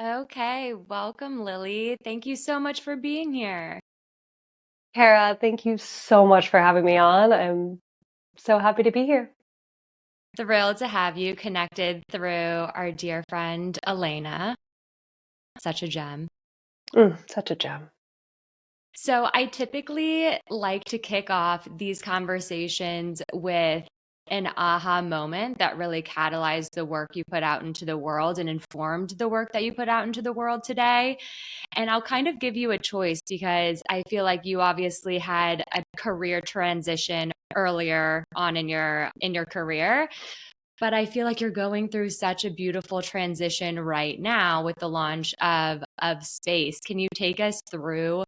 Okay, welcome, Lily. Thank you so much for being here. Kara, thank you so much for having me on. I'm so happy to be here. Thrilled to have you connected through our dear friend Elena. Such a gem. Such a gem. So, I typically like to kick off these conversations with an aha moment that really catalyzed the work you put out into the world and informed the work that you put out into the world today. And I'll kind of give you a choice because I feel like you obviously had a career transition earlier on in your career, but I feel like you're going through such a beautiful transition right now with the launch of space. Can you take us through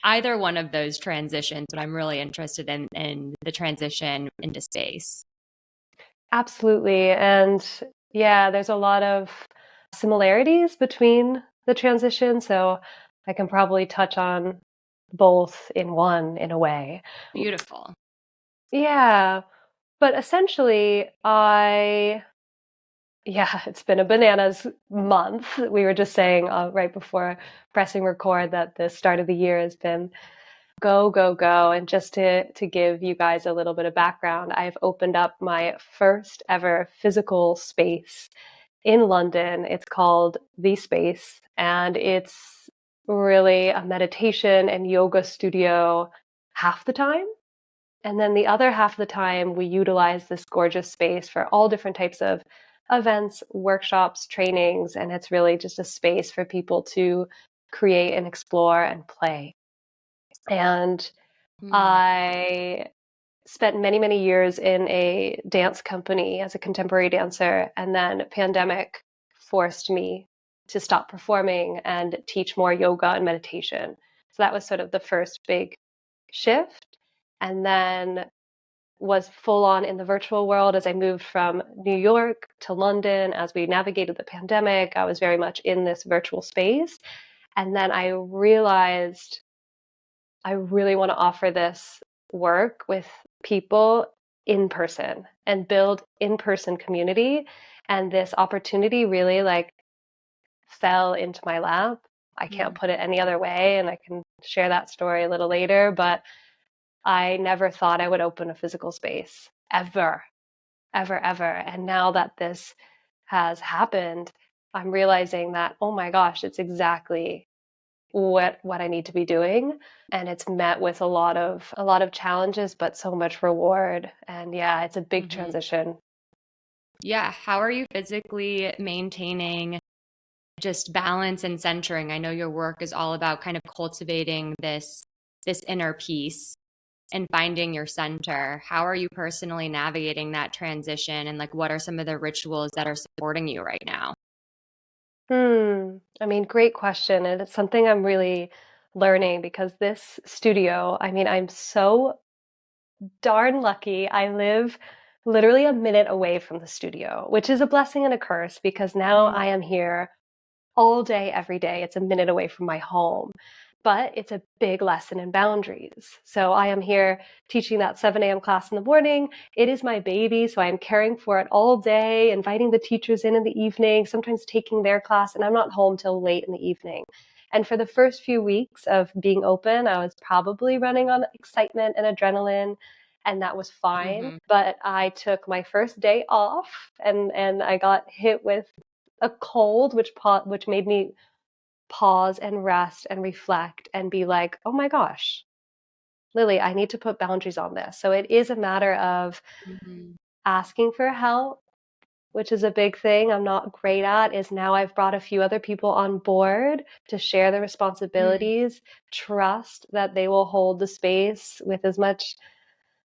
either one of those transitions? But I'm really interested in the transition into space. Absolutely. And yeah, there's a lot of similarities between the transition. So I can probably touch on both in one in a way. Beautiful. Yeah. But essentially, yeah, it's been a bananas month. We were just saying right before pressing record that the start of the year has been go, go, go. And just to give you guys a little bit of background, I've opened up my first ever physical space in London. It's called The Space, and it's really a meditation and yoga studio half the time. And then the other half of the time, we utilize this gorgeous space for all different types of events, workshops, trainings, and it's really just a space for people to create and explore and play. And Hmm. I spent many, many years in a dance company as a contemporary dancer, and then pandemic forced me to stop performing and teach more yoga and meditation. So that was sort of the first big shift. And then was full on in the virtual world as I moved from New York to London as we navigated the pandemic. I was very much in this virtual space. And then I realized I really want to offer this work with people in person and build in person community. And this opportunity really fell into my lap. I can't put it any other way. And I can share that story a little later. But I never thought I would open a physical space ever, ever, ever. And now that this has happened, I'm realizing that, oh my gosh, it's exactly what I need to be doing. And it's met with a lot of challenges, but so much reward. And yeah, it's a big Hmm. transition. Yeah. How are you physically maintaining just balance and centering? I know your work is all about kind of cultivating this inner peace and finding your center. How are you personally navigating that transition, and like what are some of the rituals that are supporting you right now? I mean, great question. And it's something I'm really learning because this studio, I mean, I'm so darn lucky. I live literally a minute away from the studio, which is a blessing and a curse because now Mm. I am here all day, every day. It's a minute away from my home, but it's a big lesson in boundaries. So I am here teaching that 7 a.m. class in the morning. It is my baby, so I am caring for it all day, inviting the teachers in the evening, sometimes taking their class, and I'm not home till late in the evening. And for the first few weeks of being open, I was probably running on excitement and adrenaline, and that was fine. Hmm. But I took my first day off, and I got hit with a cold, which made me pause and rest and reflect and be like, oh my gosh, Lily, I need to put boundaries on this. So it is a matter of Hmm. asking for help, which is a big thing I'm not great at. Is now I've brought a few other people on board to share the Mm. responsibilities, trust that they will hold the space with as much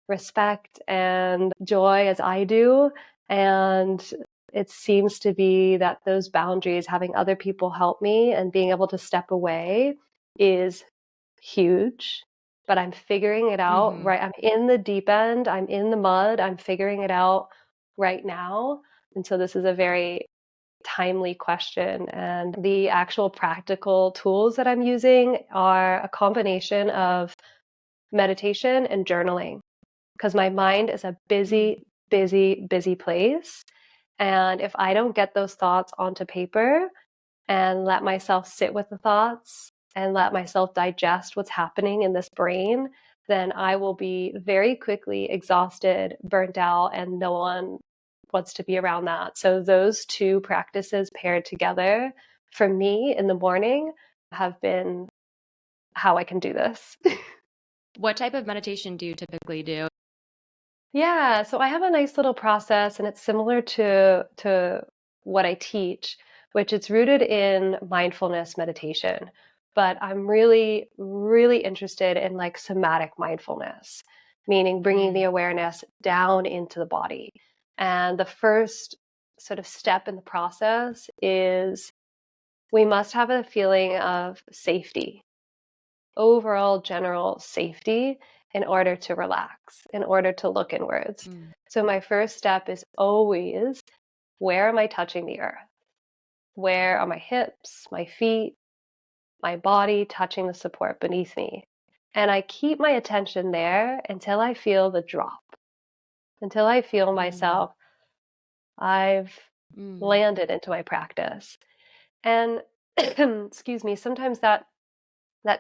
respect and joy as I do. And it seems to be that those boundaries, having other people help me and being able to step away, is huge. But I'm figuring it out, Hmm. right? I'm in the deep end, I'm in the mud, I'm figuring it out right now. And so this is a very timely question. And the actual practical tools that I'm using are a combination of meditation and journaling because my mind is a Mm. busy, busy, busy place. And if I don't get those thoughts onto paper, and let myself sit with the thoughts and let myself digest what's happening in this brain, then I will be very quickly exhausted, burnt out, and no one wants to be around that. So those two practices paired together for me in the morning have been how I can do this. What type of meditation do you typically do? Yeah, so I have a nice little process and it's similar to what I teach, which it's rooted in mindfulness meditation. But I'm really, really interested in like somatic mindfulness, meaning bringing the Mm, awareness down into the body. And the first sort of step in the process is we must have a feeling of safety, overall general safety in order to relax, in order to look inwards. mm, So my first step is always, where am I touching the earth? Where are my hips, my feet, my body touching the support beneath me? And I keep my attention there until I feel the drop, until I feel mm, myself, I've mm, landed into my practice. And excuse me, sometimes that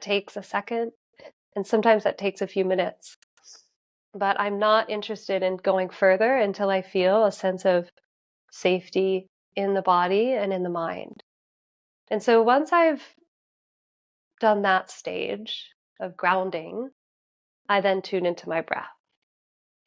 takes a second, and sometimes that takes a few minutes. But I'm not interested in going further until I feel a sense of safety in the body and in the mind. And so once I've done that stage of grounding, I then tune into my breath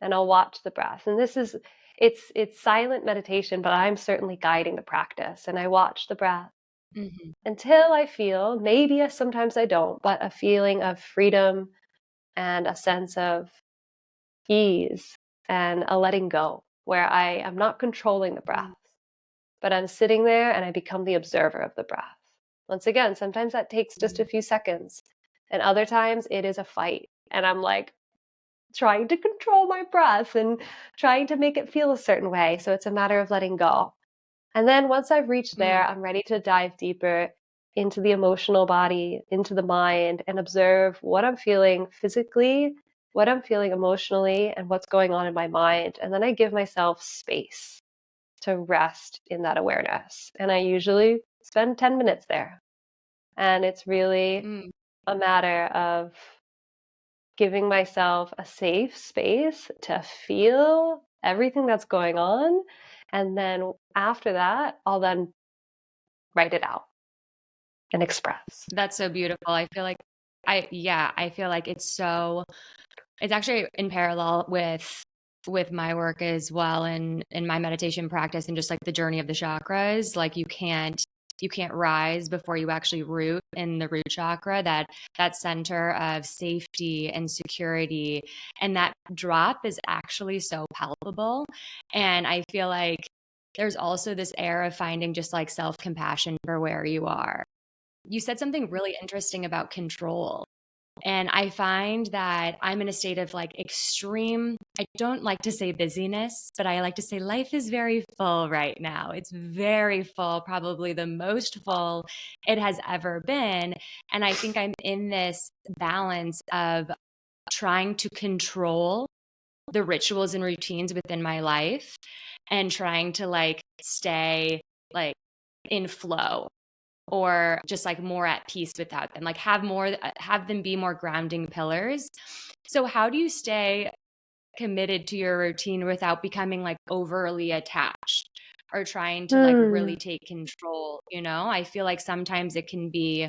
and I'll watch the breath. And this is it's silent meditation, but I'm certainly guiding the practice and I watch the breath mhm, until I feel, maybe sometimes I don't, but a feeling of freedom and a sense of ease and a letting go where I am not controlling the breath, mm, but I'm sitting there and I become the observer of the breath. Once again, sometimes that takes just a mm, few seconds, and other times it is a fight. And I'm like trying to control my breath and trying to make it feel a certain way. So it's a matter of letting go. And then once I've reached there, mm, I'm ready to dive deeper into the emotional body, into the mind, and observe what I'm feeling physically, what I'm feeling emotionally, and what's going on in my mind. And then I give myself space to rest in that awareness. And I usually spend 10 minutes there. And it's really mm. a matter of giving myself a safe space to feel everything that's going on. And then after that, I'll then write it out and express. That's so beautiful. I feel like I feel like it's actually in parallel with my work as well and in my meditation practice and just like the journey of the chakras. Like you can't rise before you actually root in the root chakra, that center of safety and security. And that drop is actually so palpable. And I feel like there's also this air of finding just like self-compassion for where you are. You said something really interesting about control. And I find that I'm in a state of like extreme, I don't like to say busyness, but I like to say life is very full right now. It's very full, probably the most full it has ever been. And I think I'm in this balance of trying to control the rituals and routines within my life and trying to like stay like in flow or just like more at peace without them, like have them be more grounding pillars. So how do you stay committed to your routine without becoming like overly attached or trying to like really Hmm. take control? I feel like sometimes it can be,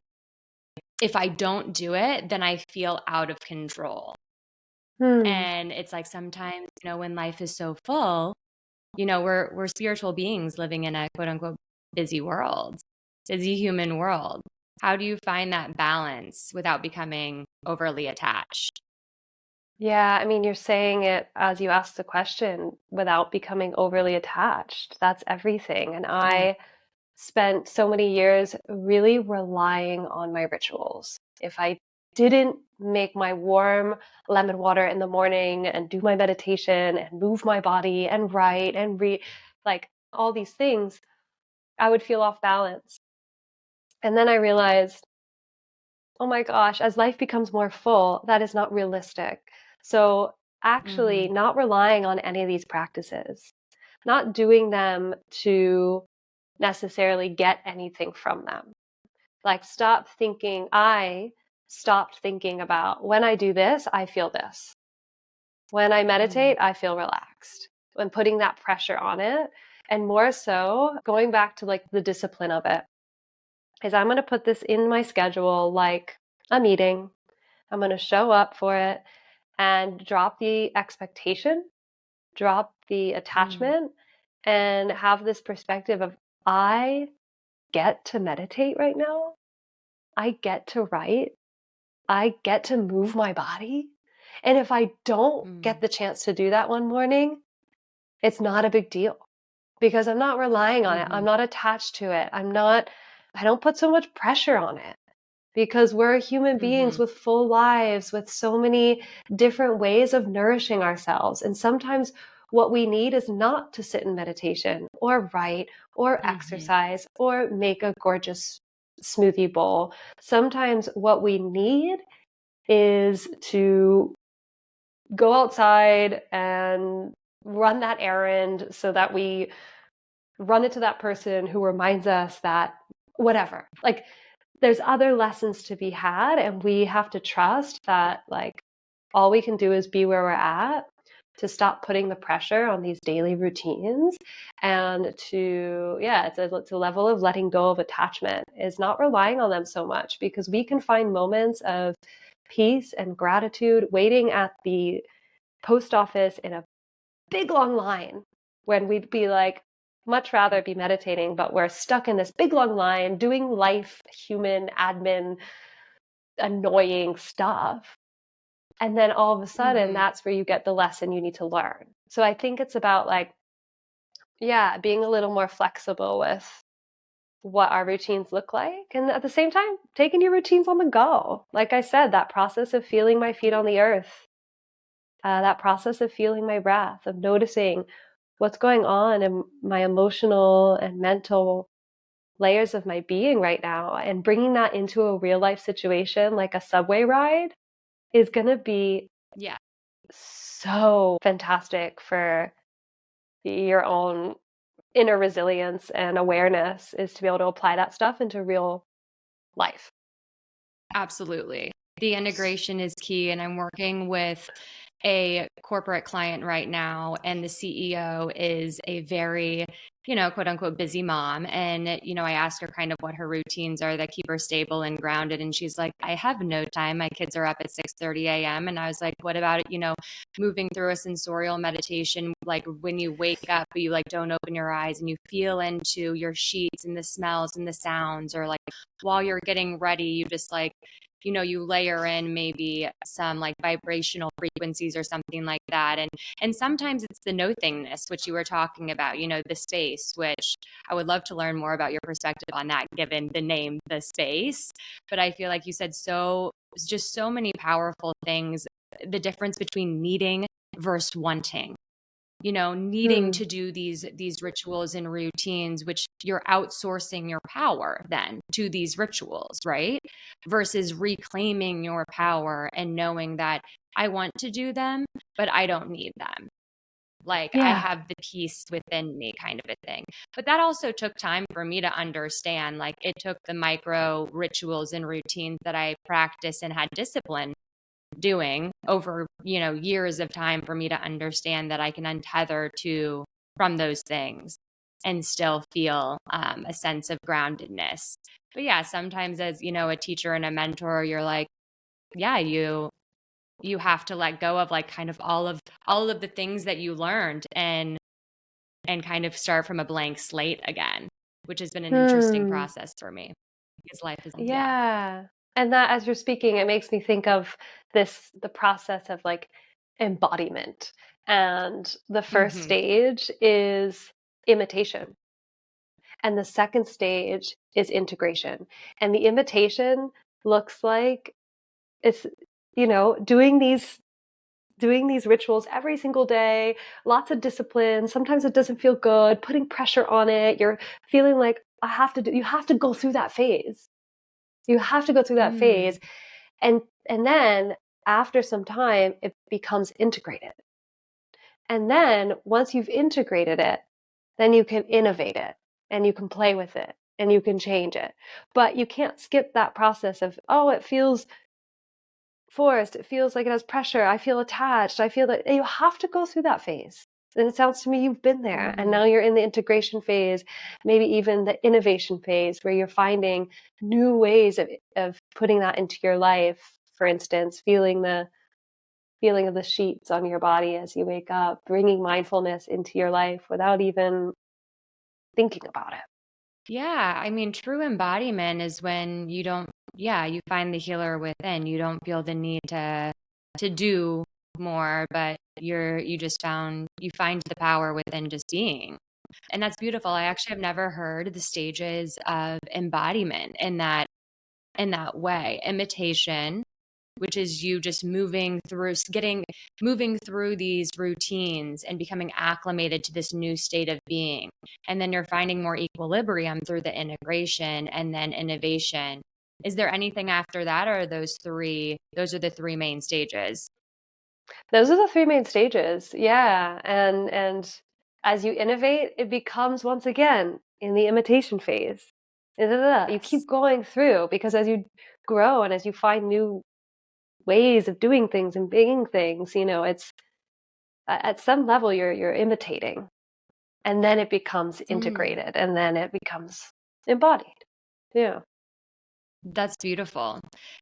if I don't do it, then I feel out of control. Hmm. And it's like sometimes, when life is so full, we're spiritual beings living in a quote unquote busy human world. How do you find that balance without becoming overly attached? Yeah, I mean, you're saying it as you asked the question without becoming overly attached. That's everything. And Mm, I spent so many years really relying on my rituals. If I didn't make my warm lemon water in the morning and do my meditation and move my body and write and read, like all these things, I would feel off balance. And then I realized, oh my gosh, as life becomes more full, that is not realistic. So, actually, mhm, not relying on any of these practices, not doing them to necessarily get anything from them. Like, I stopped thinking about, when I do this, I feel this. When I meditate, I feel relaxed. When putting that pressure on it, and more so going back to like the discipline of it, is I'm going to put this in my schedule like a meeting. I'm going to show up for it and drop the expectation, drop the attachment, and have this perspective of, I get to meditate right now. I get to write. I get to move my body. And if I don't get the chance to do that one morning, it's not a big deal because I'm not relying on it. I'm not attached to it. I don't put so much pressure on it because we're human beings with full lives, with so many different ways of nourishing ourselves. And sometimes what we need is not to sit in meditation or write or exercise or make a gorgeous smoothie bowl. Sometimes what we need is to go outside and run that errand so that we run into that person who reminds us that whatever. Like, there's other lessons to be had, and we have to trust that like all we can do is be where we're at, to stop putting the pressure on these daily routines, and it's a level of letting go of attachment, is not relying on them so much, because we can find moments of peace and gratitude waiting at the post office in a big long line when we'd be like, much rather be meditating, but we're stuck in this big long line doing life, human admin, annoying stuff. And then all of a sudden, that's where you get the lesson you need to learn. So I think it's about like, being a little more flexible with what our routines look like. And at the same time, taking your routines on the go. Like I said, that process of feeling my feet on the earth, that process of feeling my breath, of noticing what's going on in my emotional and mental layers of my being right now, and bringing that into a real life situation like a subway ride is going to be so fantastic for your own inner resilience and awareness, is to be able to apply that stuff into real life. Absolutely. The integration is key. And I'm working with a corporate client right now, and the CEO is a very, quote unquote, busy mom. And, I asked her kind of what her routines are that keep her stable and grounded. And she's like, I have no time. My kids are up at 6:30 a.m. And I was like, what about, moving through a sensorial meditation, like when you wake up, but you like don't open your eyes and you feel into your sheets and the smells and the sounds, or like while you're getting ready, you just like, you layer in maybe some like vibrational frequencies or something like that. And sometimes it's the no thingness, which you were talking about, the space, which I would love to learn more about your perspective on that, given the name, the space. But I feel like you said just so many powerful things, the difference between needing versus wanting. Needing to do these rituals and routines, which you're outsourcing your power then to these rituals, right? Versus reclaiming your power and knowing that I want to do them, but I don't need them. Like I have the peace within me, kind of a thing. But that also took time for me to understand. Like it took the micro rituals and routines that I practiced and had discipline doing over, years of time for me to understand that I can untether from those things and still feel a sense of groundedness. But yeah, sometimes as, a teacher and a mentor, you're like, you have to let go of like kind of all of the things that you learned and kind of start from a blank slate again, which has been an interesting process for me because life is And that, as you're speaking, it makes me think of the process of like embodiment. And the first stage is imitation. And the second stage is integration. And the imitation looks like it's, doing these rituals every single day, lots of discipline. Sometimes it doesn't feel good, putting pressure on it. You're feeling like you have to go through that phase. You have to go through that phase. And then after some time, it becomes integrated. And then once you've integrated it, then you can innovate it. and you can play with it and you can change it. But you can't skip that process of, oh, it feels forced. It feels like it has pressure. I feel attached. I feel that you have to go through that phase. And it sounds to me you've been there. And Mm-hmm. now you're in the integration phase, maybe even the innovation phase where you're finding new ways of putting that into your life. For instance, feeling the feeling of the sheets on your body as you wake up, bringing mindfulness into your life without even thinking about it. Yeah, I mean, true embodiment is when you don't, yeah, you find the healer within. You don't feel the need to do more, but you just you find the power within just being. And that's beautiful. I actually have never heard the stages of embodiment in that way. Imitation, which is you just moving through these routines and becoming acclimated to this new state of being. And then you're finding more equilibrium through the integration and then innovation. Is there anything after that, or are those are the three main stages? Those are the three main stages. Yeah. And as you innovate, it becomes once again in the imitation phase. Da, da, da, da. You Yes. keep going through because as you grow and as you find new ways of doing things and being things, it's at some level you're imitating. And then it becomes Mm. integrated and then it becomes embodied. Yeah. That's beautiful.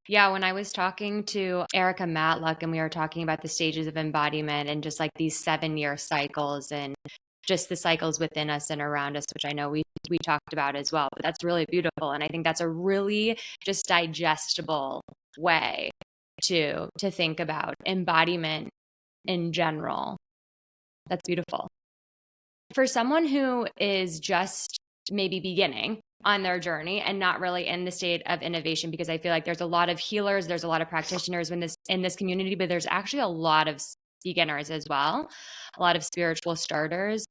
Yeah, when I was talking to Erica Matlock and we were talking about the stages of embodiment and just like these 7-year cycles and just the cycles within us and around us, which I know we talked about as well. But that's really beautiful. And I think that's a really just digestible way to think about embodiment in general. That's beautiful. For someone who is just maybe beginning on their journey and not really in the state of innovation, because I feel like there's a lot of healers, there's a lot of practitioners in this community, but there's actually a lot of beginners as well, a lot of spiritual starters.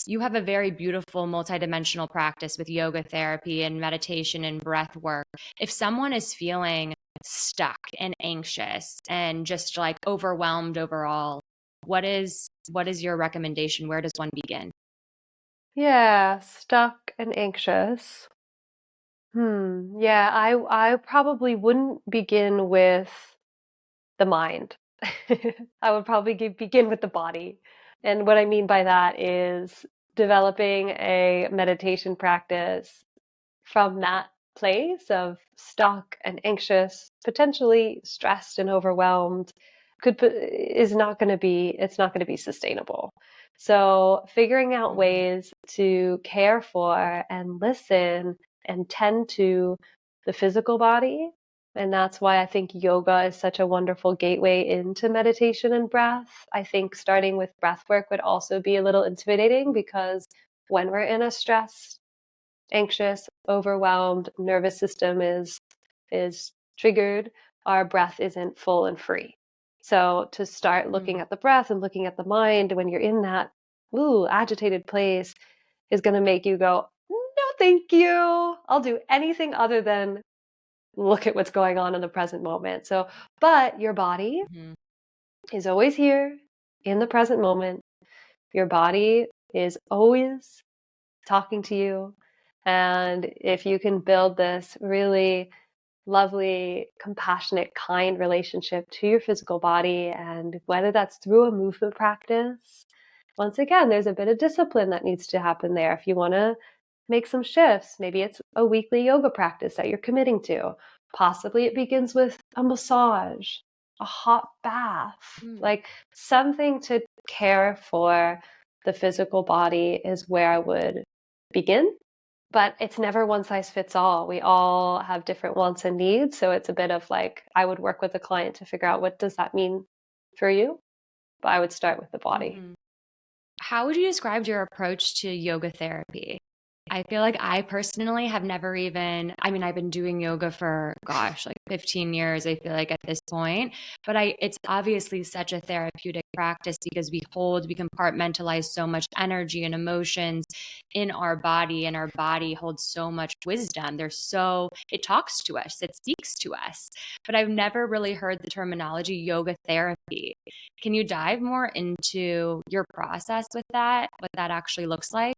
You have a very beautiful multidimensional practice with yoga therapy and meditation and breath work. If someone is feeling stuck and anxious and just like overwhelmed overall, what is your recommendation? Where does one begin? Yeah, stuck and anxious. Yeah, I probably wouldn't begin with the mind. I would probably begin with the body. And what I mean by that is developing a meditation practice from that place of stuck and anxious, potentially stressed and overwhelmed, is not going to be it's not going to be sustainable. So, figuring out Mhm. ways to care for and listen and tend to the physical body, and that's why I think yoga is such a wonderful gateway into meditation and breath. I think starting with breath work would also be a little intimidating because when we're in a stress anxious, overwhelmed, nervous system is triggered, our breath isn't full and free. So to start looking Mm. at the breath and looking at the mind when you're in that agitated place is going to make you go, "No, thank you. I'll do anything other than look at what's going on in the present moment." So, but your body Mhm. is always here in the present moment. Your body is always talking to you. And if you can build this really lovely, compassionate, kind relationship to your physical body, and whether that's through a movement practice, once again, there's a bit of discipline that needs to happen there. If you want to make some shifts, maybe it's a weekly yoga practice that you're committing to. Possibly it begins with a massage, a hot bath, Mm. like something to care for the physical body is where I would begin. But it's never one size fits all. We all have different wants and needs. So it's a bit of like, I would work with a client to figure out what does that mean for you? But I would start with the body. Mhm. How would you describe your approach to yoga therapy? I feel like I personally have never even, I mean, I've been doing yoga for, gosh, like 15 years, I feel like at this point, but it's obviously such a therapeutic practice because we compartmentalize so much energy and emotions in our body, and our body holds so much wisdom. It talks to us, it speaks to us, but I've never really heard the terminology yoga therapy. Can you dive more into your process with that, what that actually looks like?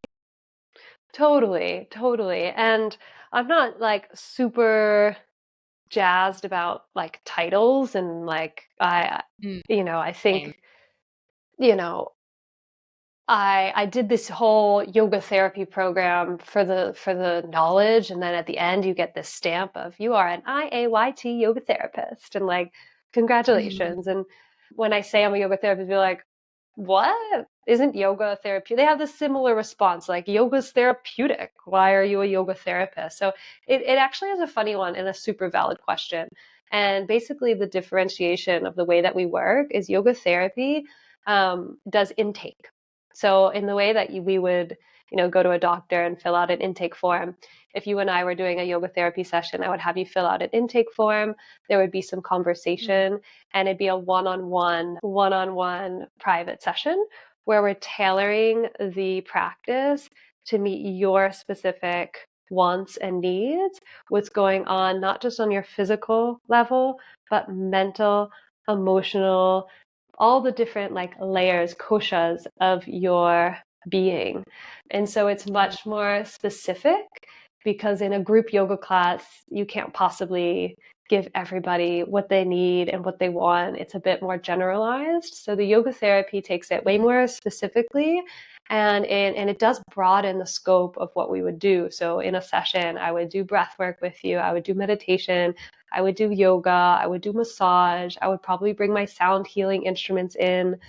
Totally, totally. And I'm not like super jazzed about like titles and like Mm, I same. think, you know, I did this whole yoga therapy program for the knowledge, and then at the end you get this stamp of you are an IAYT yoga therapist, and like Mhm. congratulations. And when I say I'm a yoga therapist, they're like, what? Isn't yoga therapeutic? They have the similar response, like yoga's therapeutic. Why are you a yoga therapist? So it actually is a funny one and a super valid question. And basically the differentiation of the way that we work is yoga therapy does intake. So in the way that we would, go to a doctor and fill out an intake form, if you and I were doing a yoga therapy session, I would have you fill out an intake form. There would be some Mm, conversation, and it'd be a one-on-one private session where we're tailoring the practice to meet your specific wants and needs, what's going on, not just on your physical level, but mental, emotional, all the different like layers, koshas of your being. And so it's yeah. much more specific because in a group yoga class, you can't possibly give everybody what they need and what they want. It's a bit more generalized. So the yoga therapy takes it way Mhm. more specifically, and it does broaden the scope of what we would do. So in a session, I would do breath work with you, I would do meditation, I would do yoga, I would do massage, I would probably bring my sound healing instruments in,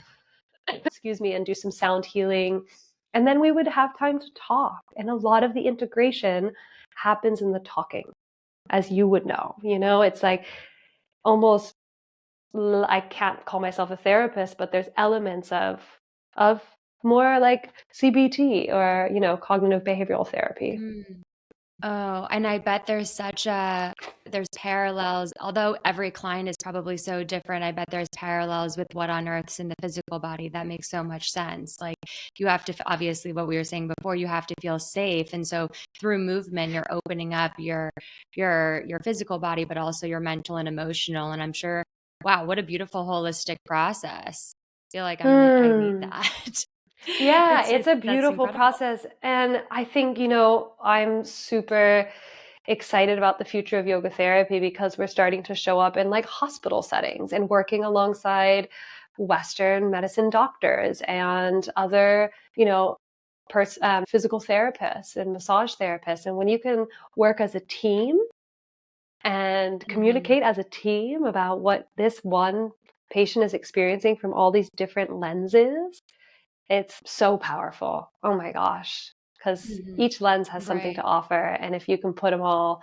excuse me, and do some sound healing. And then we would have time to talk. And a lot of the integration happens in the talking, as you would know. It's like almost, I can't call myself a therapist, but there's elements of more like CBT or, cognitive behavioral therapy. Mm. Oh, and I bet there's parallels, although every client is probably so different. I bet there's parallels with what unearths in the physical body. That makes so much sense. Like you have to, obviously, what we were saying before, you have to feel safe. And so through movement, you're opening up your physical body, but also your mental and emotional. And I'm sure, wow, what a beautiful holistic process. I feel like I need Hmm. that. Yeah, it's a That's beautiful incredible. process. And I think, I'm super excited about the future of yoga therapy because we're starting to show up in like hospital settings and working alongside Western medicine doctors and other, physical therapists and massage therapists. And when you can work as a team and Mhm. communicate as a team about what this one patient is experiencing from all these different lenses, it's so powerful. Oh my gosh. Because Mhm. each lens has something to Right. offer. And if you can put them all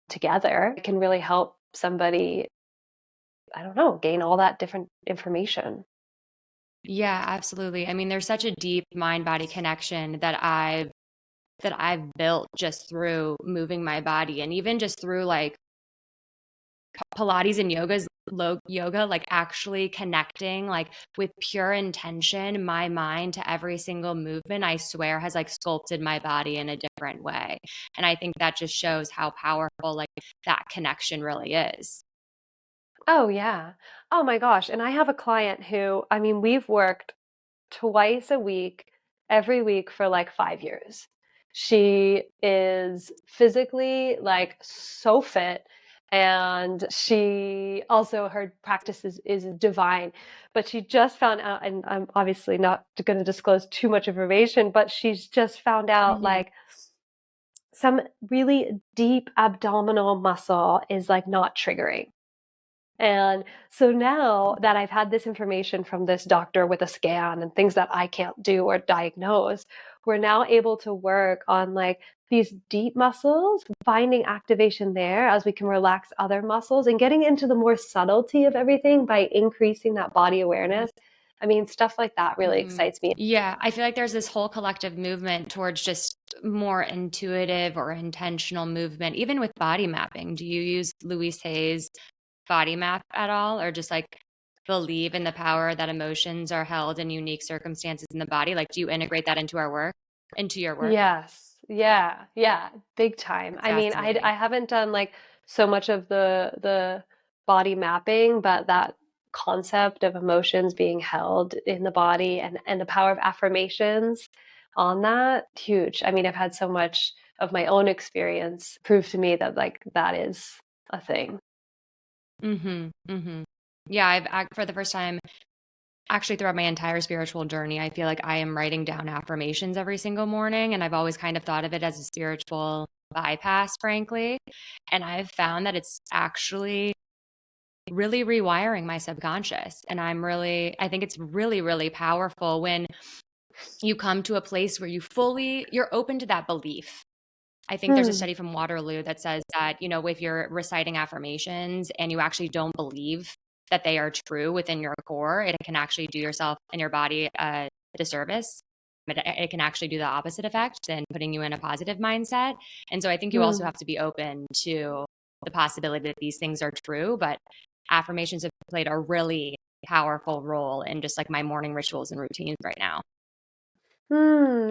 together, it can really help somebody, I don't know, gain all that different information. Yeah, absolutely. I mean, there's such a deep mind body connection that I've built just through moving my body and even just through like Pilates and yoga, like actually connecting like with pure intention, my mind to every single movement, I swear has like sculpted my body in a different way. And I think that just shows how powerful like that connection really is. Oh, yeah. Oh my gosh. And I have a client who, I mean, we've worked twice a week, every week for like 5 years. She is physically like so fit. And she also, her practice is divine. But she just found out, and I'm obviously not going to disclose too much information, but she's just found out Mhm. like some really deep abdominal muscle is like not triggering. And so now that I've had this information from this doctor with a scan and things that I can't do or diagnose, we're now able to work on like these deep muscles, finding activation there as we can relax other muscles and getting into the more subtlety of everything by increasing that body awareness. I mean, stuff like that really Mhm. excites me. Yeah, I feel like there's this whole collective movement towards just more intuitive or intentional movement, even with body mapping. Do you use Louise Hay's body map at all, or just like believe in the power that emotions are held in unique circumstances in the body? Like, do you integrate that into your work? Yes. Yeah. Yeah. Big time. It's I mean, fascinating. I haven't done like so much of the body mapping, but that concept of emotions being held in the body and the power of affirmations. on that, huge. I mean, I've had so much of my own experience prove to me that like that is a thing. Mm-hmm. Mm-hmm. Yeah, for the first time, actually throughout my entire spiritual journey, I feel like I am writing down affirmations every single morning. And I've always kind of thought of it as a spiritual bypass, frankly. And I've found that it's actually really rewiring my subconscious. And I think it's really, really powerful when you come to a place where you're open to that belief. I think there's a Hmm. study from Waterloo that says that, if you're reciting affirmations and you actually don't believe that they are true within your core, it can actually do yourself and your body a disservice. It can actually do the opposite effect than putting you in a positive mindset. And so I think you also Hmm. have to be open to the possibility that these things are true, but affirmations have played a really powerful role in just like my morning rituals and routines right now.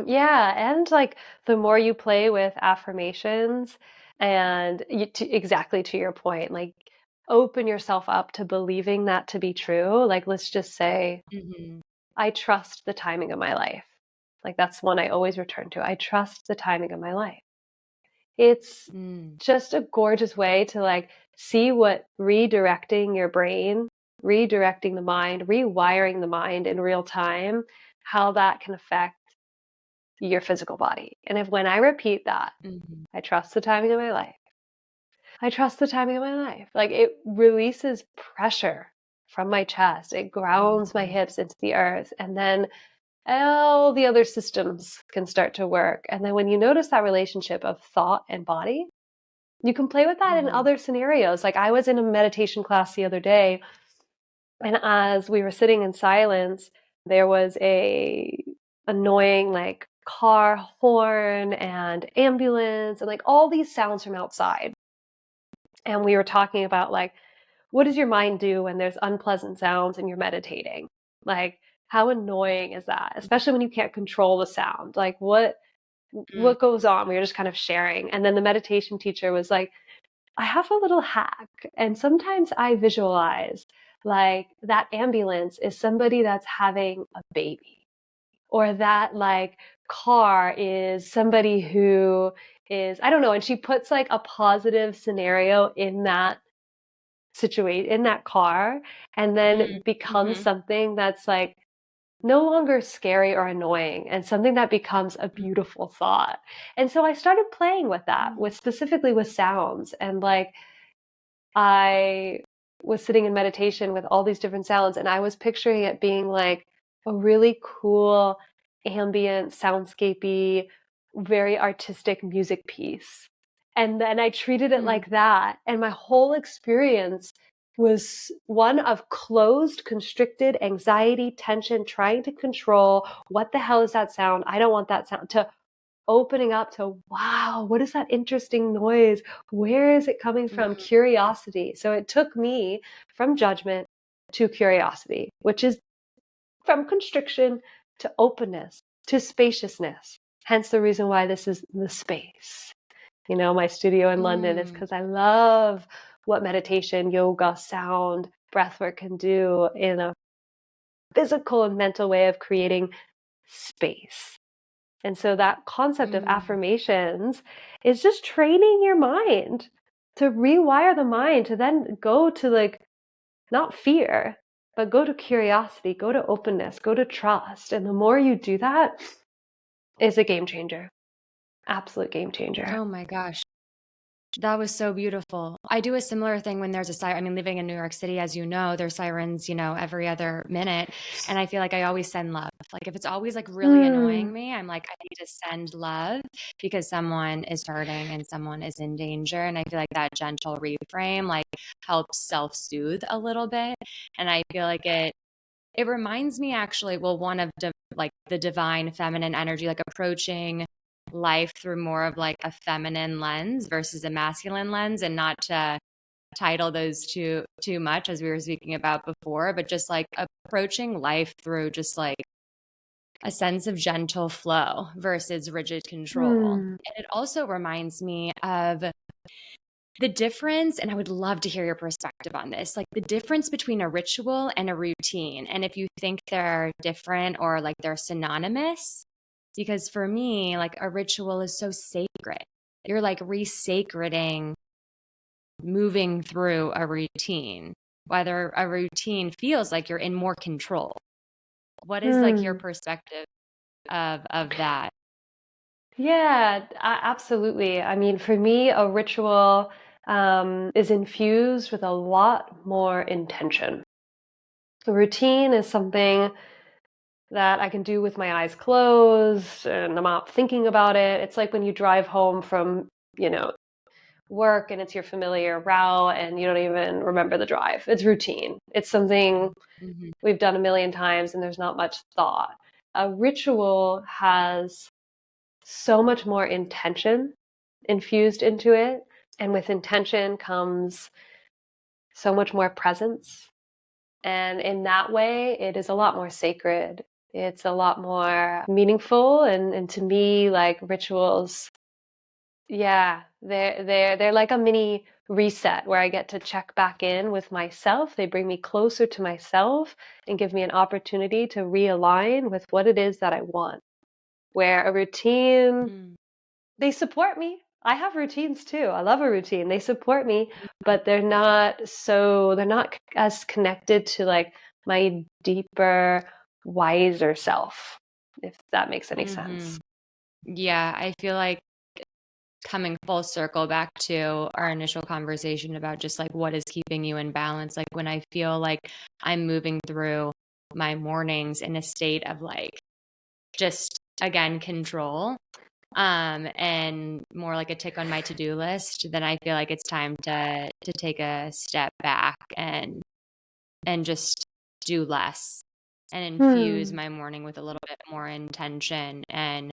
Yeah, and like the more you play with affirmations and exactly to your point, like open yourself up to believing that to be true. Like let's just say Mm-hmm. I trust the timing of my life. Like that's one I always return to. I trust the timing of my life. It's Mm. just a gorgeous way to like see what redirecting your brain, redirecting the mind, rewiring the mind in real time, how that can affect your physical body. And if when I repeat that, Mm-hmm. I trust the timing of my life. I trust the timing of my life. Like it releases pressure from my chest. It grounds my Mm-hmm. hips into the earth. And then all the other systems can start to work. And then when you notice that relationship of thought and body, you can play with that in Mm-hmm. other scenarios. Like I was in a meditation class the other day, and as we were sitting in silence, there was a annoying like car horn and ambulance and like all these sounds from outside. And we were talking about like what does your mind do when there's unpleasant sounds and you're meditating? Like how annoying is that? Especially when you can't control the sound. Like what goes on? We were just kind of sharing. And then the meditation teacher was like, I have a little hack. And sometimes I visualize like that ambulance is somebody that's having a baby, or that like car is somebody who is, I don't know. And she puts like a positive scenario in that situation, in that car, and then becomes Mm-hmm. something that's like no longer scary or annoying and something that becomes a beautiful thought. And so I started playing with that, with specifically with sounds. And like I was sitting in meditation with all these different sounds, and I was picturing it being like a really cool ambient soundscapey, very artistic music piece. And then I treated it Mm-hmm. like that, and my whole experience was one of closed, constricted anxiety, tension, trying to control what the hell is that sound? I don't want that sound, to opening up to, wow, what is that interesting noise? Where is it coming from? Curiosity. So it took me from judgment to curiosity, which is from constriction to openness to spaciousness. Hence the reason why this is the space. You know, my studio in London is Mm-hmm. because I love what meditation, yoga, sound, breathwork can do in a physical and mental way of creating space. And so that concept of Mm-hmm. affirmations is just training your mind to rewire the mind to then go to like not fear, but go to curiosity, go to openness, go to trust. And the more you do that, is a game changer. Absolute game changer. Oh my gosh. That was so beautiful. I do a similar thing when there's a siren. I mean, living in New York City, as you know, there's sirens, every other minute. And I feel like I always send love. Like if it's always like really annoying Mm, me, I'm like, I need to send love because someone is hurting and someone is in danger. And I feel like that gentle reframe like helps self-soothe a little bit. And I feel like it reminds me actually, well, one of like the divine feminine energy, like approaching life through more of like a feminine lens versus a masculine lens, and not to title those too much as we were speaking about before, but just like approaching life through just like a sense of gentle flow versus rigid control. mm, And it also reminds me of the difference, and I would love to hear your perspective on this, like the difference between a ritual and a routine. And if you think they're different or like they're synonymous, Because for me, like a ritual is so sacred. You're like re-sacreding moving through a routine, whether a routine feels like you're in more control. What is like your Hmm. perspective of that? Yeah, absolutely. I mean, for me, a ritual is infused with a lot more intention. A routine is something that I can do with my eyes closed and I'm not thinking about it. It's like when you drive home from, you know, work and it's your familiar route and you don't even remember the drive. It's routine. It's something Mm-hmm. we've done a million times and there's not much thought. A ritual has so much more intention infused into it. And with intention comes so much more presence. And in that way, it is a lot more sacred. It's a lot more meaningful. And to me, like rituals, yeah, they're like a mini reset where I get to check back in with myself. They bring me closer to myself and give me an opportunity to realign with what it is that I want. Where a routine, Mm-hmm. they support me. I have routines too. I love a routine. They support me, but they're not as connected to like my deeper, wiser self, if that makes any Mm-hmm. sense. Yeah, I feel like coming full circle back to our initial conversation about just like what is keeping you in balance. Like when I feel like I'm moving through my mornings in a state of like just again control and more like a tick on my to-do list, then I feel like it's time to take a step back and just do less and infuse Hmm. my morning with a little bit more intention. And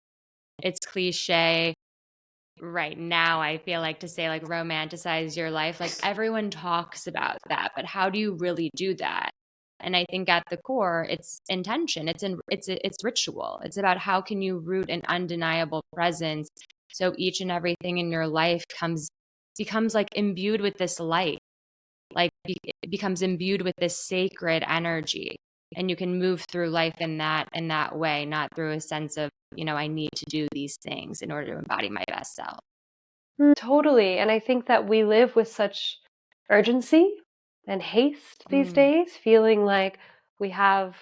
it's cliche right now, I feel like, to say like romanticize your life. Like everyone talks about that, but how do you really do that? And I think at the core, it's intention. It's ritual. It's about how can you root an undeniable presence so each and everything in your life becomes like imbued with this light, it becomes imbued with this sacred energy, and you can move through life in that way, not through a sense of, I need to do these things in order to embody my best self. Totally. And I think that we live with such urgency and haste these Mm, days, feeling like we have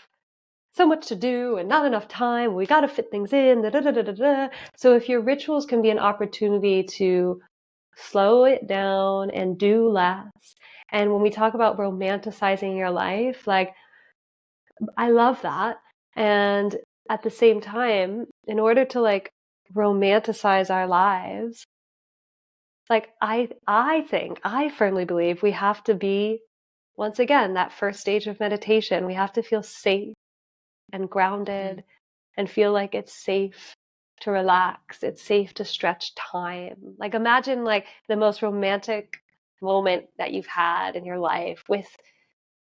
so much to do and not enough time. We got to fit things in. Da, da, da, da, da, da. So if your rituals can be an opportunity to slow it down and do less. And when we talk about romanticizing your life, like I love that. And at the same time, in order to like romanticize our lives, like I think, I firmly believe we have to be once again that first stage of meditation. We have to feel safe and mm, grounded and feel like it's safe to relax. It's safe to stretch time. Like imagine like the most romantic moment that you've had in your life with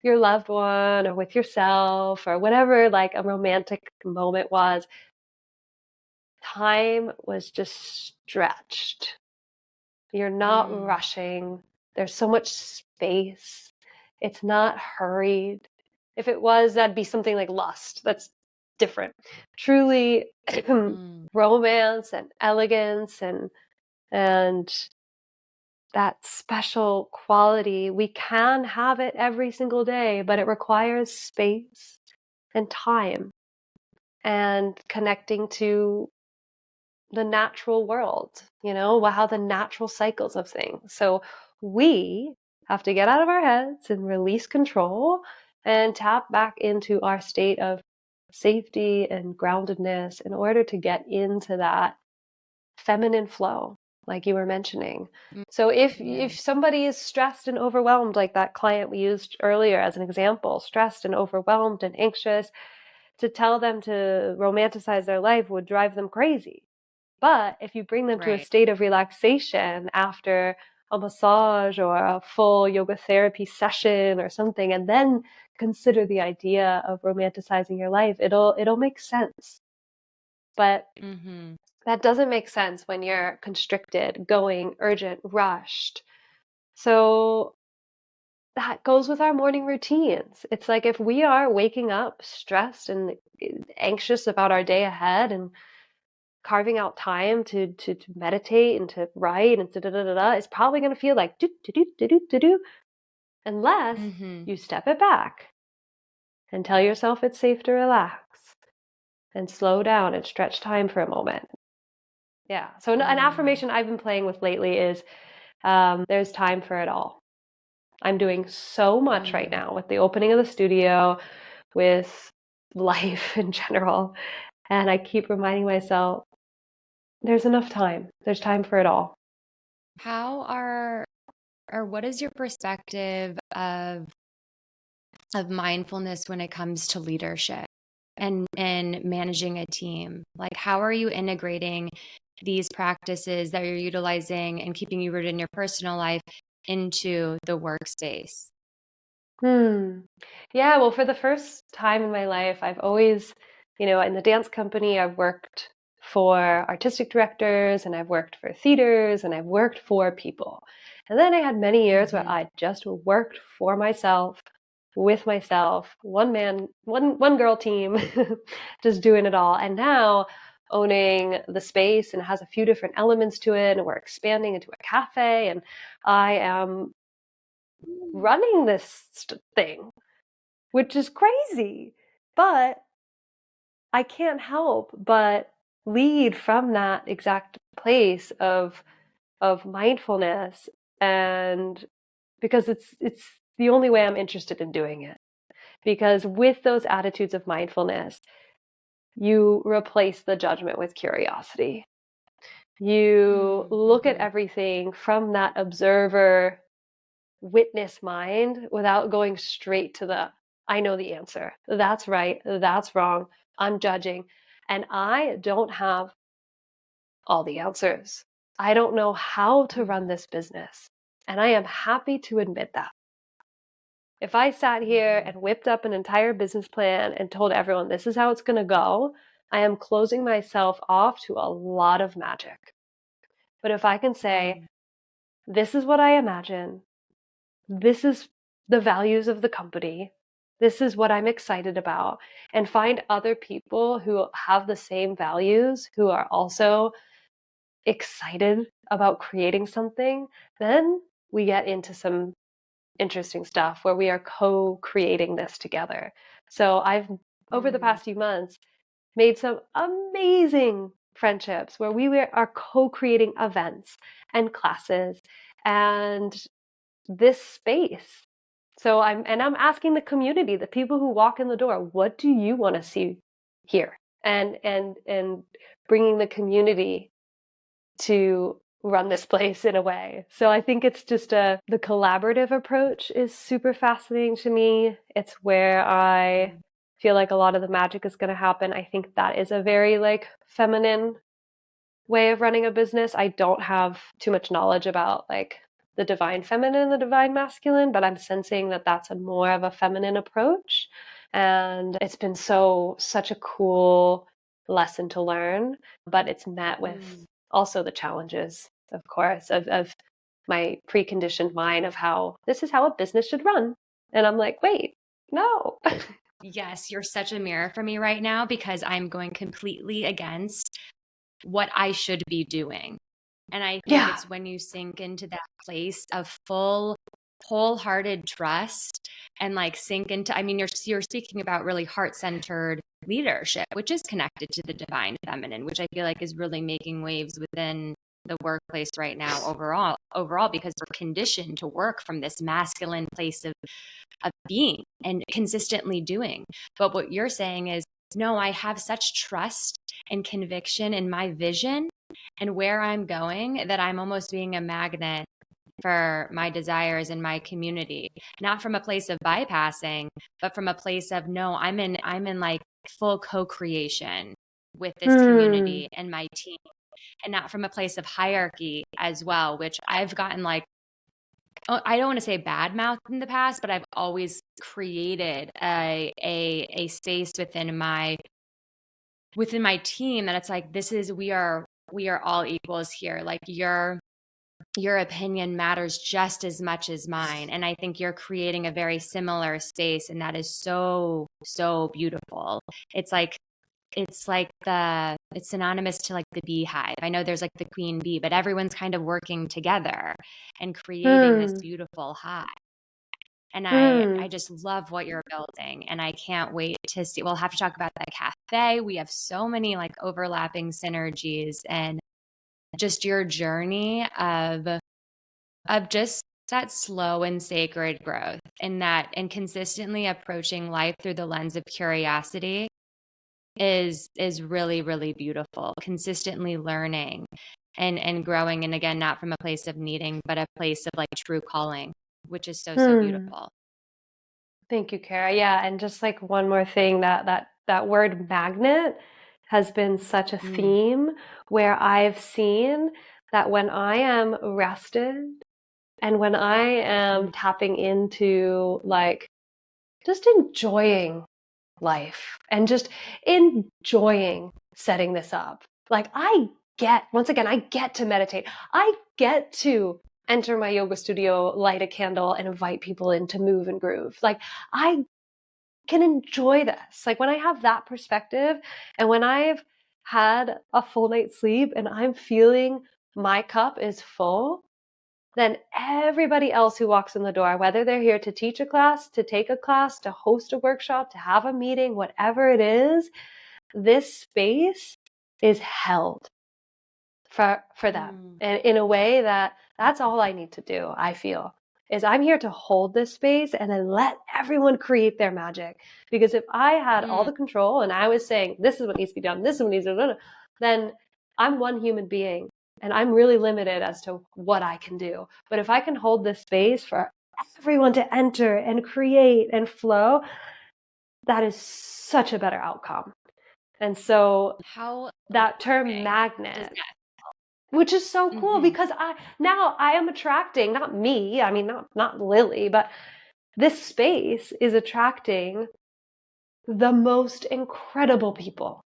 your loved one or with yourself or whatever like a romantic moment was. Time was just stretched. You're not mm, rushing. There's so much space. It's not hurried. If it was, that'd be something like lust. That's different. Truly mm, romance and elegance and that special quality, we can have it every single day, but it requires space and time and connecting to the natural world, how the natural cycles of things. So we have to get out of our heads and release control and tap back into our state of safety and groundedness in order to get into that feminine flow, like you were mentioning. mm. So if Yeah. somebody is stressed and overwhelmed, like that client we used earlier as an example, stressed and overwhelmed and anxious, to tell them to romanticize their life would drive them crazy. But if you bring them to a Right. state of relaxation after a massage or a full yoga therapy session or something, and then consider the idea of romanticizing your life, it'll make sense. But Mm-hmm. that doesn't make sense when you're constricted, going, urgent, rushed. So that goes with our morning routines. It's like if we are waking up stressed and anxious about our day ahead and carving out time to meditate and to write and is probably going to feel like do, unless Mm-hmm. you step it back and tell yourself it's safe to relax and slow down and stretch time for a moment. Yeah. So an affirmation I've been playing with lately is there's time for it all. I'm doing so much right now with the opening of the studio, with life in general. And I keep reminding myself, there's enough time. There's time for it all. What is your perspective of mindfulness when it comes to leadership and managing a team? Like, how are you integrating these practices that you're utilizing and keeping you rooted in your personal life into the workspace? Yeah, well, for the first time in my life, I've always, in the dance company, I've worked for artistic directors and I've worked for theaters and I've worked for people. And then I had many years where I just worked for myself, with myself, one girl team, just doing it all. And now owning the space, and it has a few different elements to it, and we're expanding into a cafe, and I am running this thing, which is crazy. But I can't help but lead from that exact place of mindfulness, and because it's the only way I'm interested in doing it. Because with those attitudes of mindfulness, you replace the judgment with curiosity. You look at everything from that observer witness mind without going straight to the I know the answer. That's right. That's wrong. I'm judging. And I don't have all the answers. I don't know how to run this business. And I am happy to admit that. If I sat here and whipped up an entire business plan and told everyone this is how it's going to go, I am closing myself off to a lot of magic. But if I can say, this is what I imagine, this is the values of the company, this is what I'm excited about, and find other people who have the same values, who are also excited about creating something, then we get into some interesting stuff where we are co-creating this together. So I've, over the past few months, made some amazing friendships where we are co-creating events and classes and this space. So I'm asking the community, the people who walk in the door, what do you want to see here? And bringing the community to run this place in a way. So I think it's just the collaborative approach is super fascinating to me. It's where I feel like a lot of the magic is going to happen. I think that is a very like feminine way of running a business. I don't have too much knowledge about like the divine feminine, the divine masculine, but I'm sensing that that's a more of a feminine approach. And it's been such a cool lesson to learn, but it's met with also the challenges, of course, of my preconditioned mind of how this is how a business should run. And I'm like, wait, no. Yes, you're such a mirror for me right now because I'm going completely against what I should be doing. And I think Yeah. it's when you sink into that place of full, wholehearted trust and like sink into, I mean, you're speaking about really heart-centered leadership, which is connected to the divine feminine, which I feel like is really making waves within the workplace right now overall, because we're conditioned to work from this masculine place of being and consistently doing. But what you're saying is, no, I have such trust and conviction in my vision and where I'm going that I'm almost being a magnet for my desires in my community, not from a place of bypassing, but from a place of, no, I'm in like full co-creation with this community and my team, and not from a place of hierarchy as well, which I've gotten like, I don't want to say bad mouth in the past, but I've always created a space within my team that it's like, this is, we are all equals here. Like your opinion matters just as much as mine. And I think you're creating a very similar space, and that is so beautiful. It's like it's like it's synonymous to like the beehive. I know there's like the queen bee, but everyone's kind of working together and creating this Hmm. beautiful hive. And I Hmm. just love what you're building, and I can't wait to see. We'll have to talk about that cafe. We have so many like overlapping synergies, and just your journey of just that slow and sacred growth, and consistently approaching life through the lens of curiosity is really, really beautiful. Consistently learning and growing, and again, not from a place of needing, but a place of like true calling, which is so, so Hmm. beautiful. Thank you, Kara. Yeah, and just like one more thing, that word magnet has been such a Mm, theme where I've seen that when I am rested and when I am mm, tapping into like just enjoying life and just enjoying setting this up. Like once again, I get to meditate. I get to enter my yoga studio, light a candle, and invite people in to move and groove. Like I can enjoy this. Like when I have that perspective and when I've had a full night's sleep and I'm feeling my cup is full, then everybody else who walks in the door, whether they're here to teach a class, to take a class, to host a workshop, to have a meeting, whatever it is, this space is held for them. mm, And in a way that's all I need to do, I feel, is I'm here to hold this space and then let everyone create their magic. Because if I had all mm, the control and I was saying, this is what needs to be done, this is what needs to be done, then I'm one human being and I'm really limited as to what I can do. But if I can hold this space for everyone to enter and create and flow, that is such a better outcome. And so how that term liberating does magnet, that? which is so cool Mm-hmm, because I am attracting, not me, I mean not Lily, but this space is attracting the most incredible people.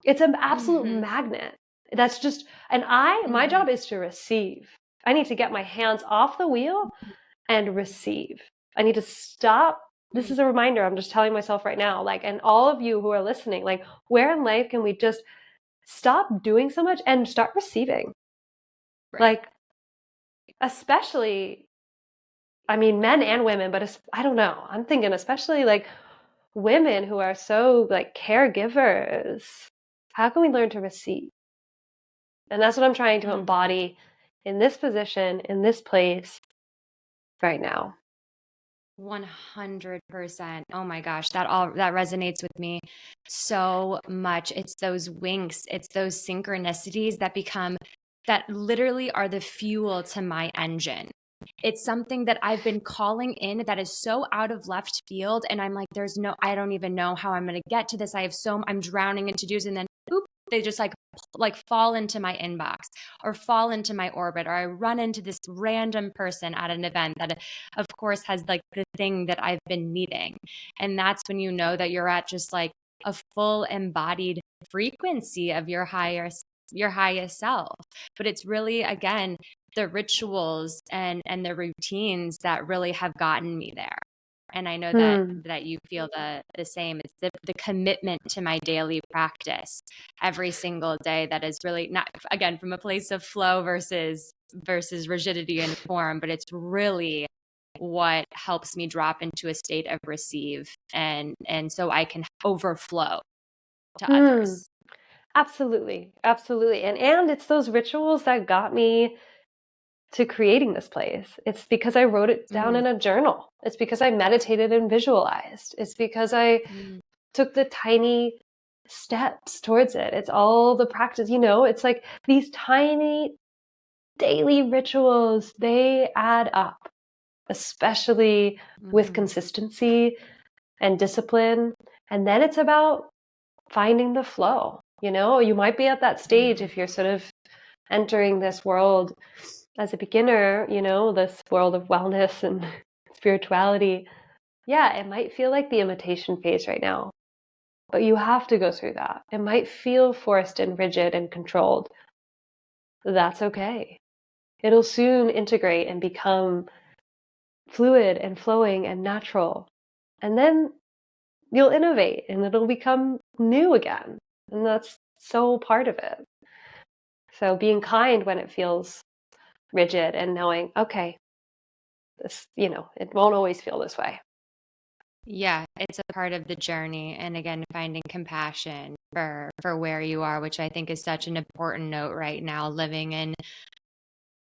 It's an absolute mm-hmm, magnet. That's just, and my mm-hmm, job is to receive. I need to get my hands off the wheel and receive. I need to stop. This mm, is a reminder I'm just telling myself right now, like, and all of you who are listening, like, where in life can we just stop doing so much and start receiving? right. Like, especially, I mean, men and women, but I don't know. I'm thinking especially like women who are so like caregivers. How can we learn to receive? And that's what I'm trying to Mm. embody in this position, in this place right now. 100%. Oh my gosh, that resonates with me so much. It's those winks, it's those synchronicities that literally are the fuel to my engine. It's something that I've been calling in that is so out of left field. And I'm like, I don't even know how I'm going to get to this. I'm drowning in to-dos. And then, boop, they just like fall into my inbox or fall into my orbit, or I run into this random person at an event that, of course, has like the thing that I've been needing. And that's when you know that you're at just like a full embodied frequency of your highest self. But it's really, again, the rituals and the routines that really have gotten me there. And I know that Hmm. you feel the same. It's the commitment to my daily practice every single day that is really not, again, from a place of flow versus rigidity and form, but it's really what helps me drop into a state of receive, and so I can overflow to Hmm. others. Absolutely. Absolutely. And it's those rituals that got me to creating this place. It's because I wrote it down Mm, in a journal. It's because I meditated and visualized. It's because I mm, took the tiny steps towards it. It's all the practice, it's like these tiny daily rituals, they add up, especially with mm, consistency and discipline. And then it's about finding the flow. You might be at that stage mm. if you're sort of entering this world as a beginner, this world of wellness and spirituality. Yeah, it might feel like the imitation phase right now, but you have to go through that. It might feel forced and rigid and controlled. That's okay. It'll soon integrate and become fluid and flowing and natural. And then you'll innovate and it'll become new again. And that's so part of it. So being kind when it feels rigid and knowing, okay, this, it won't always feel this way. Yeah, it's a part of the journey. And again, finding compassion for where you are, which I think is such an important note right now, living in,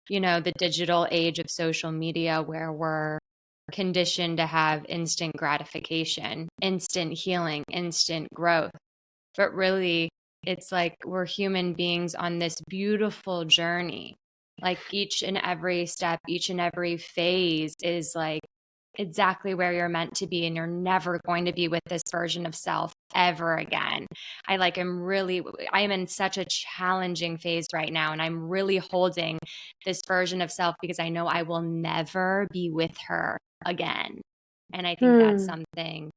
the digital age of social media where we're conditioned to have instant gratification, instant healing, instant growth. But really, it's like we're human beings on this beautiful journey. Like each and every step, each and every phase is like exactly where you're meant to be, and you're never going to be with this version of self ever again. I am in such a challenging phase right now, and I'm really holding this version of self because I know I will never be with her again. And I think that's Hmm. something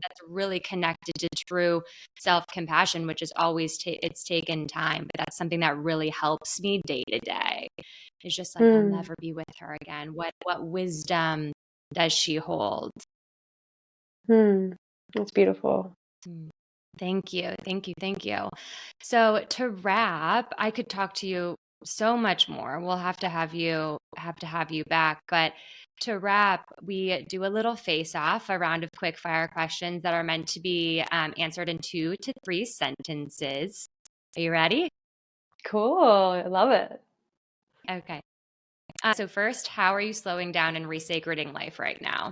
that's really connected to true self-compassion, which is always it's taken time, but that's something that really helps me day to day. It's just like I'll Hmm. never be with her again. What wisdom does she hold? Hmm. It's beautiful. Mm. Thank you. Thank you. Thank you. So to wrap, I could talk to you so much more. We'll have to have you back. But to wrap, we do a little face off, a round of quick fire questions that are meant to be answered in 2 to 3 sentences. Are you ready? Cool. I love it. Okay. So first, how are you slowing down and resacreding life right now?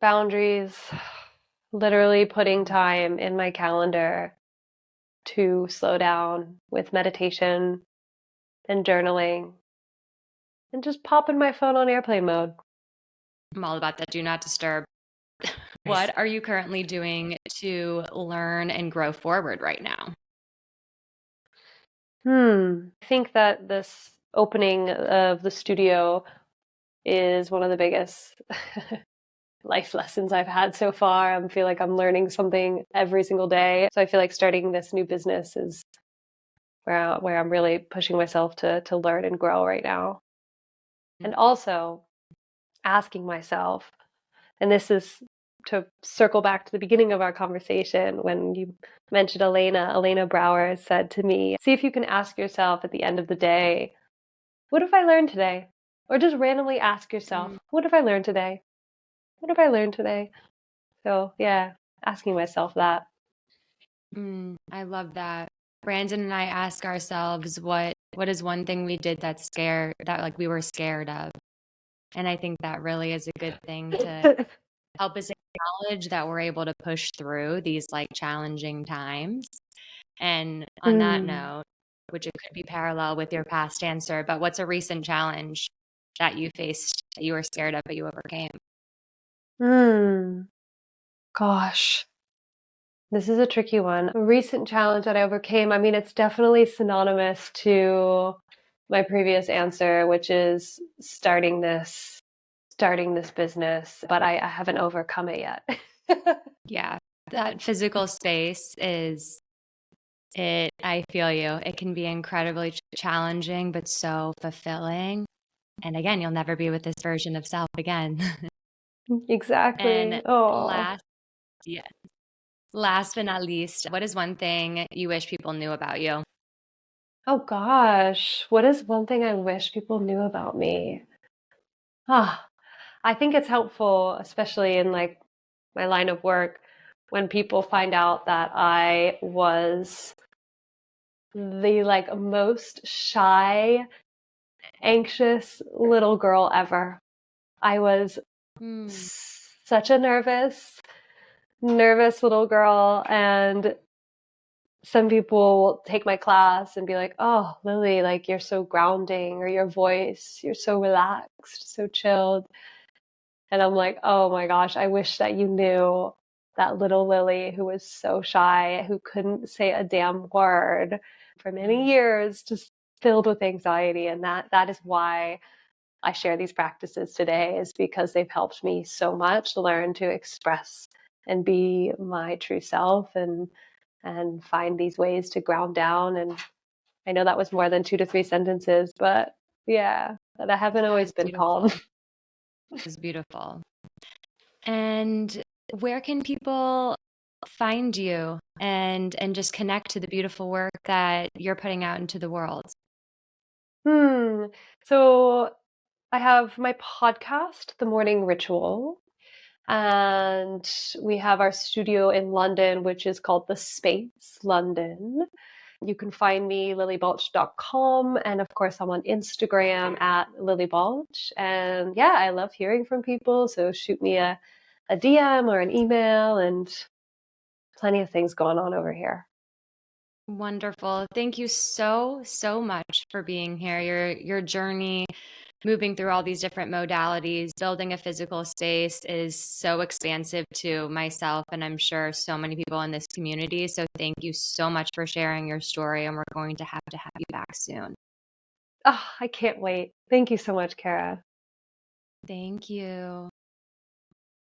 Boundaries, literally putting time in my calendar to slow down with meditation and journaling and just popping my phone on airplane mode. I'm all about that. Do not disturb. What are you currently doing to learn and grow forward right now? I think that this opening of the studio is one of the biggest life lessons I've had so far. I feel like I'm learning something every single day. So I feel like starting this new business is where I'm really pushing myself to learn and grow right now. And also asking myself, and this is to circle back to the beginning of our conversation when you mentioned Elena Brower said to me, see if you can ask yourself at the end of the day, what have I learned today? Or just randomly ask yourself, Mm, what have I learned today? What have I learned today? So, yeah, asking myself that. I love that. Brandon and I ask ourselves what is one thing we did that like we were scared of. And I think that really is a good thing to help us acknowledge that we're able to push through these like challenging times. And on that Hmm. note, which it could be parallel with your past answer, but what's a recent challenge that you faced that you were scared of but you overcame? Hmm. Gosh, this is a tricky one. A recent challenge that I overcame, I mean, it's definitely synonymous to my previous answer, which is starting this business, but I haven't overcome it yet. Yeah. That physical space I feel you. It can be incredibly challenging, but so fulfilling. And again, you'll never be with this version of self again. Exactly. And Oh. last, yeah, last but not least, what is one thing you wish people knew about you? Oh gosh, what is one thing I wish people knew about me? Ah, I think it's helpful, especially in like my line of work, when people find out that I was the like most shy, anxious little girl ever. I was Hmm. such a nervous little girl, and some people will take my class and be like, "Oh, Lily, like you're so grounding, or your voice, you're so relaxed, so chilled." And I'm like, "Oh my gosh, I wish that you knew that little Lily who was so shy, who couldn't say a damn word for many years, just filled with anxiety." And that is why I share these practices today, is because they've helped me so much learn to express and be my true self, and find these ways to ground down. And I know that was more than 2 to 3 sentences, but yeah, that I haven't That always was been calm. beautiful. It was beautiful. And where can people find you and just connect to the beautiful work that you're putting out into the world? Hmm. So I have my podcast, The Morning Ritual, and we have our studio in London, which is called The Space London. You can find me lilybalch.com, and of course I'm on Instagram at Lilly Balch. And yeah, I love hearing from people, so shoot me a DM or an email, and plenty of things going on over here. Wonderful. Thank you so, so much for being here. Your journey moving through all these different modalities, building a physical space is so expansive to myself and I'm sure so many people in this community. So thank you so much for sharing your story and we're going to have you back soon. Oh, I can't wait. Thank you so much, Kara. Thank you.